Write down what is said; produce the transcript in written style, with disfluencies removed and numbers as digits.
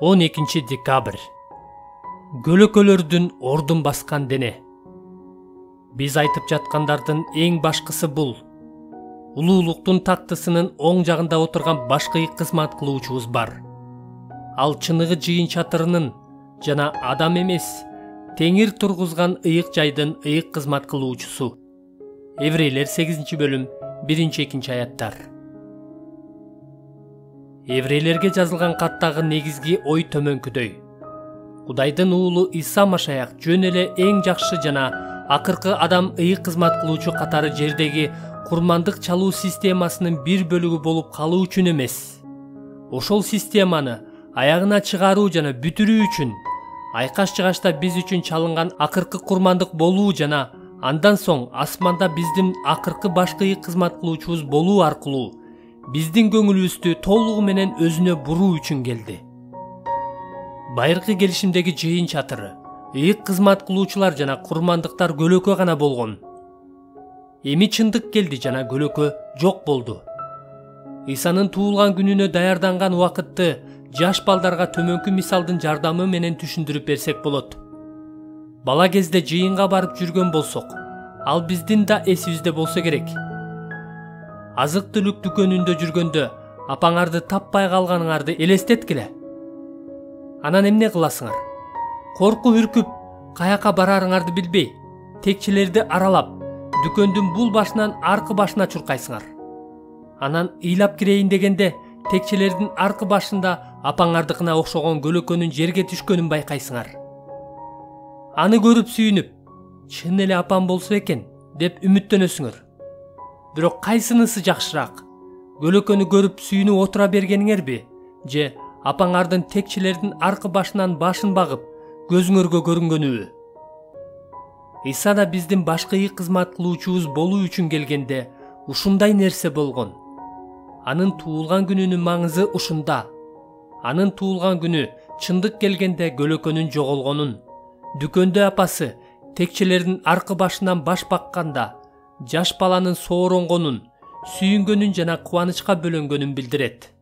12 декабрь. Көлөкөлөрдүн ордун баскан дене. Биз айтып жаткандардын эң башкысы бул. Улуулуктун тактысынын оң жагында отурган башкы ыйык кызмат кылуучубуз бар. Ал чыныгы жыйын чатырынын жана адам эмес, теңир тургузган ыйык жайдын ыйык кызмат кылуучусу. Еврейлер 8-бөлүм 1-2 аяттар. Еврейлерге жазылган каттагы негизги ой төмөнкүдөй. Кудайдын уулу Иса Машаяк жөн эле эң жакшы жана акыркы адам ыйык кызмат кылуучу катары жердеги курмандык чалуу системасынын бир бөлүгү болуп калуу үчүн эмес. Ошол системаны аягына чыгаруу жана бүтүрүү үчүн айкаш-чыгашта биз үчүн чалынган акыркы курмандык болуу жана андан соң асманда биздин акыркы башкы ыйык кызмат кылуучубуз болуу аркылуу биздин көңүлүбүздү толугу менен өзүнө буруу үчүн келди. Байыркы келишимдеги жыйын чатыры ыйык кызмат кылуучулар жана курмандыктар көлөкө гана болгон. Эми чындык келди жана көлөкө жок болду. Исанын туулган күнүнө даярданган убакытты жаш балдарга төмөнкү мисалдын жардамы менен түшүндүрүп берсек болот. Бала кезде жыйынга барып жүргөн болсок, ал биздин да эсибизде болсо керек. Азык-түлүк дүкөнүндө жүргөндө апаңарды таппай калганыңарды элестеткиле. Анан эмне кыласыңар? Коркуп үркүп, каяка барарыңарды билбей, текчелерди аралап, дүкөндүн бул башынан аркы башына чуркайсыңар. Анан ыйлап кирейин дегенде, текчелердин аркы башында апаңардыкына окшогон көлөкөнүн жерге түшкөнүн байкайсыңар. Аны көрүп сүйүнүп, чын эле апам болсо экен деп үмүттөнөсүңөр. Бирок кайсынысы жакшыраак? Көлөкөнү көрүп сүйүнүп отура бергениңерби, же апаңардын текчелердин аркы башынан башын багып, көзүңөргө көрүнгөнүбү? Иса да биздин башкы ыйык кызмат кылуучубуз болуу үчүн келгенде ушундай нерсе болгон. Анын туулган күнүнүн маңызы ушунда. Анын туулган күнү чындык келгенде көлөкөнүн жоголгонун, дүкөндө апасы текчелердин аркы башынан баш бакканда жаш баланын сооронгонун, сүйүнгөнүн жана кубанычка бөлөнгөнүн билдирет.